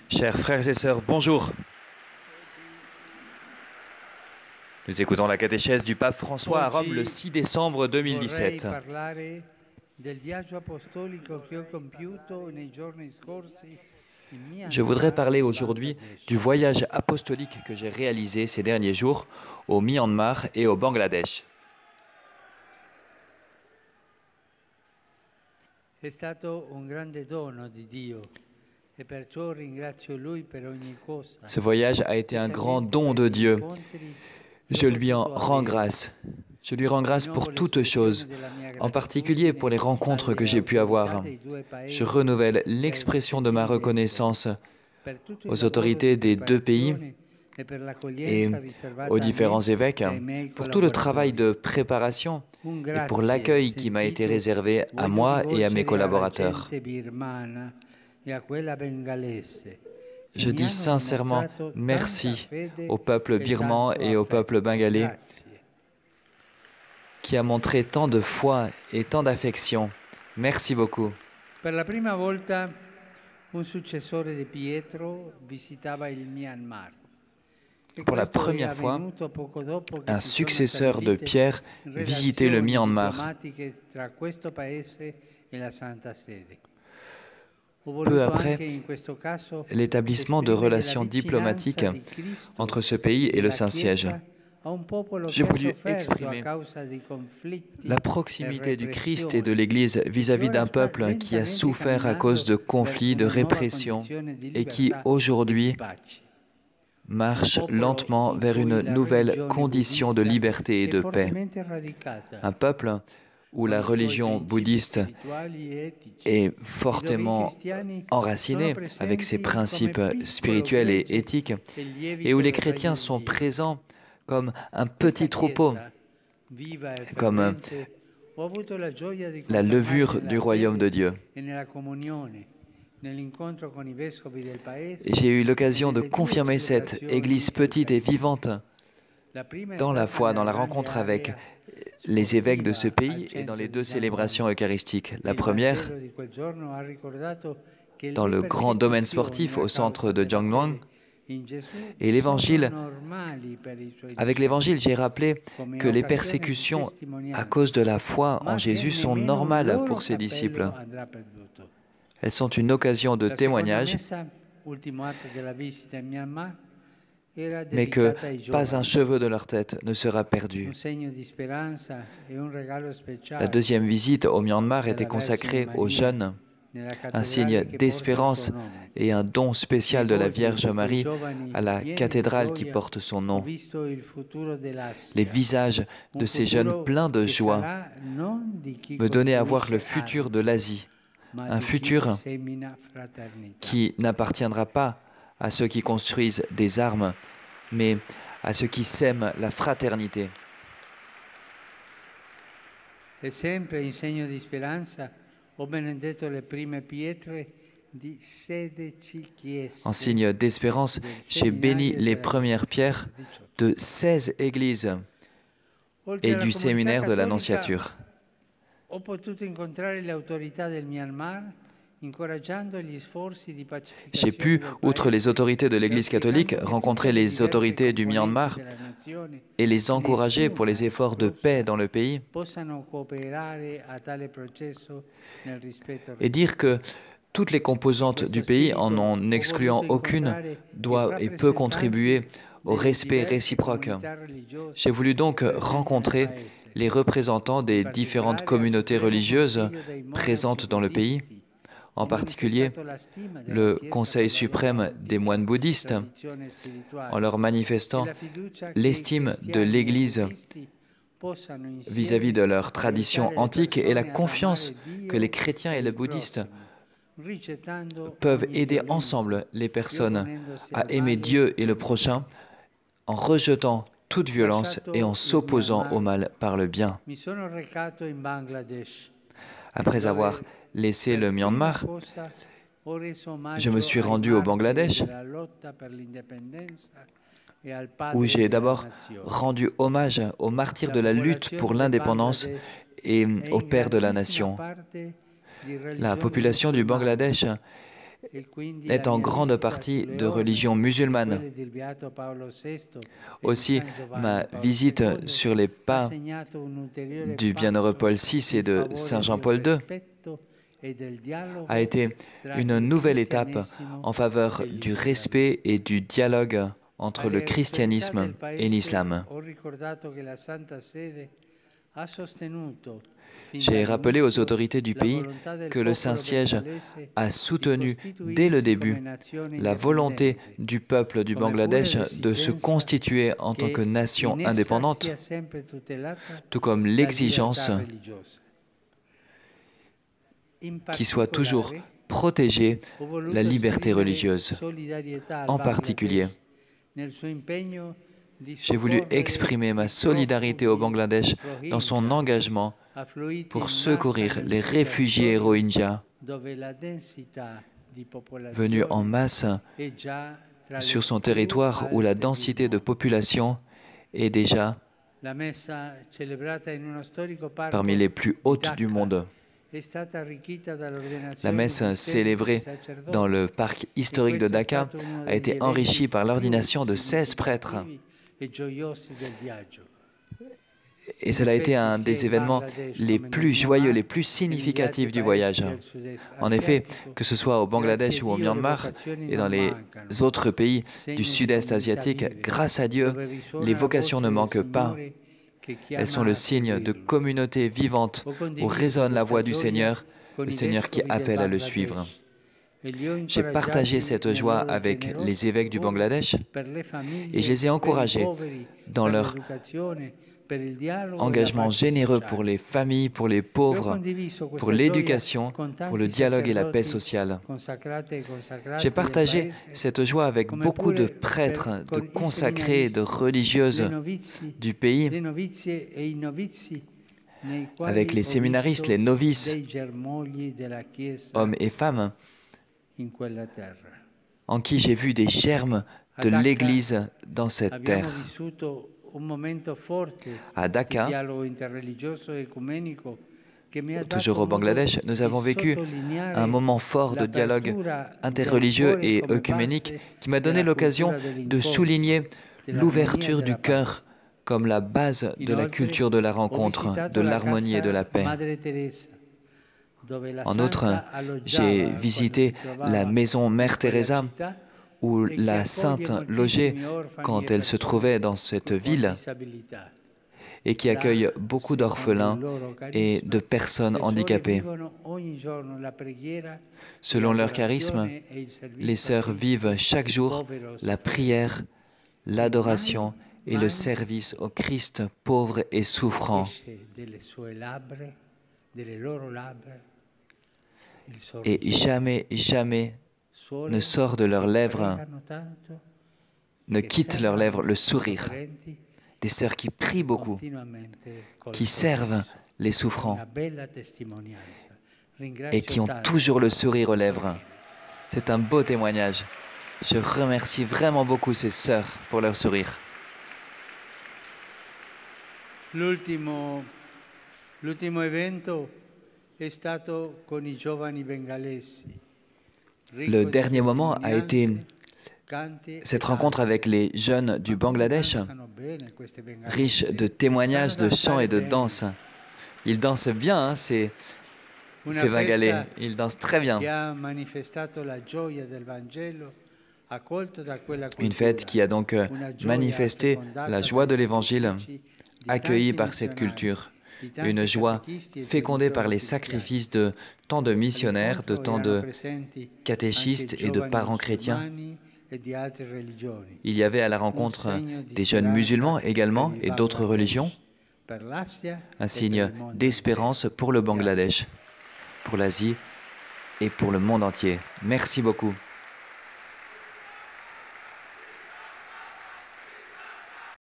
Chers frères et sœurs, bonjour. Nous écoutons la catéchèse du pape François à Rome le 6 décembre 2017. Je voudrais parler aujourd'hui du voyage apostolique que j'ai réalisé ces derniers jours au Myanmar et au Bangladesh. Ce voyage a été un grand don de Dieu. Je lui en rends grâce. Je lui rends grâce pour toutes choses, en particulier pour les rencontres que j'ai pu avoir. Je renouvelle l'expression de ma reconnaissance aux autorités des deux pays et aux différents évêques pour tout le travail de préparation et pour l'accueil qui m'a été réservé à moi et à mes collaborateurs. Je dis sincèrement merci au peuple birman et au peuple bengalais qui a montré tant de foi et tant d'affection. Merci beaucoup. Pour la première fois, un successeur de Pierre visitait le Myanmar. Peu après l'établissement de relations diplomatiques entre ce pays et le Saint-Siège, j'ai voulu exprimer la proximité du Christ et de l'Église vis-à-vis d'un peuple qui a souffert à cause de conflits, de répression et qui, aujourd'hui, marche lentement vers une nouvelle condition de liberté et de paix. Un peuple où la religion bouddhiste est fortement enracinée avec ses principes spirituels et éthiques, et où les chrétiens sont présents comme un petit troupeau, comme la levure du royaume de Dieu. Et j'ai eu l'occasion de confirmer cette Église petite et vivante dans la foi, dans la rencontre avec les évêques de ce pays et dans les deux célébrations eucharistiques. La première, dans le grand domaine sportif au centre de Jangwon, et l'Évangile. Avec l'Évangile, j'ai rappelé que les persécutions à cause de la foi en Jésus sont normales pour ses disciples. Elles sont une occasion de témoignage, mais que pas un cheveu de leur tête ne sera perdu. La deuxième visite au Myanmar était consacrée aux jeunes, un signe d'espérance et un don spécial de la Vierge Marie à la cathédrale qui porte son nom. Les visages de ces jeunes pleins de joie me donnaient à voir le futur de l'Asie, un futur qui n'appartiendra pas à ceux qui construisent des armes, mais à ceux qui sèment la fraternité. En signe d'espérance, j'ai béni les premières pierres de 16 églises et du séminaire de l'Annonciature. J'ai pu, outre les autorités de l'Église catholique, rencontrer les autorités du Myanmar et les encourager pour les efforts de paix dans le pays et dire que toutes les composantes du pays, en n'en excluant aucune, doivent et peuvent contribuer au respect réciproque. J'ai voulu donc rencontrer les représentants des différentes communautés religieuses présentes dans le pays, en particulier le Conseil suprême des moines bouddhistes, en leur manifestant l'estime de l'Église vis-à-vis de leur tradition antique et la confiance que les chrétiens et les bouddhistes peuvent aider ensemble les personnes à aimer Dieu et le prochain en rejetant toute violence et en s'opposant au mal par le bien. Après avoir laissé le Myanmar, je me suis rendu au Bangladesh, où j'ai d'abord rendu hommage aux martyrs de la lutte pour l'indépendance et aux pères de la nation. La population du Bangladesh est en grande partie de religion musulmane. Aussi, ma visite sur les pas du bienheureux Paul VI et de Saint Jean-Paul II a été une nouvelle étape en faveur du respect et du dialogue entre le christianisme et l'islam. J'ai rappelé aux autorités du pays que le Saint-Siège a soutenu dès le début la volonté du peuple du Bangladesh de se constituer en tant que nation indépendante, tout comme l'exigence qui soit toujours protégée la liberté religieuse. En particulier, j'ai voulu exprimer ma solidarité au Bangladesh dans son engagement pour secourir les réfugiés Rohingyas venus en masse sur son territoire où la densité de population est déjà parmi les plus hautes du monde. La messe célébrée dans le parc historique de Dacca a été enrichie par l'ordination de 16 prêtres. Et cela a été un des événements les plus joyeux, les plus significatifs du voyage. En effet, que ce soit au Bangladesh ou au Myanmar et dans les autres pays du sud-est asiatique, grâce à Dieu, les vocations ne manquent pas. Elles sont le signe de communautés vivantes où résonne la voix du Seigneur, le Seigneur qui appelle à le suivre. J'ai partagé cette joie avec les évêques du Bangladesh et je les ai encouragés dans leur engagement généreux pour les familles, pour les pauvres, pour l'éducation, pour le dialogue et la paix sociale. J'ai partagé cette joie avec beaucoup de prêtres, de consacrés, de religieuses du pays, avec les séminaristes, les novices, hommes et femmes, en qui j'ai vu des germes de l'Église dans cette terre. À Dacca, toujours au Bangladesh, nous avons vécu un moment fort de dialogue interreligieux et œcuménique qui m'a donné l'occasion de souligner l'ouverture du cœur comme la base de la culture de la rencontre, de l'harmonie et de la paix. En outre, j'ai visité la maison Mère Teresa, où la Sainte logeait quand elle se trouvait dans cette ville et qui accueille beaucoup d'orphelins et de personnes handicapées. Selon leur charisme, les sœurs vivent chaque jour la prière, l'adoration et le service au Christ pauvre et souffrant. Et jamais, jamais ne sort de leurs lèvres, ne quitte leurs lèvres le sourire. Des sœurs qui prient beaucoup, qui servent les souffrants et qui ont toujours le sourire aux lèvres. C'est un beau témoignage. Je remercie vraiment beaucoup ces sœurs pour leur sourire. L'ultimo evento è stato con I giovani bengalesi. Le dernier moment a été cette rencontre avec les jeunes du Bangladesh, riche de témoignages, de chants et de danse. Ils dansent bien, hein, ces Bengalais. Ils dansent très bien. Une fête qui a donc manifesté la joie de l'Évangile, accueillie par cette culture. Une joie fécondée par les sacrifices de tant de missionnaires, de tant de catéchistes et de parents chrétiens. Il y avait à la rencontre des jeunes musulmans également et d'autres religions, un signe d'espérance pour le Bangladesh, pour l'Asie et pour le monde entier. Merci beaucoup.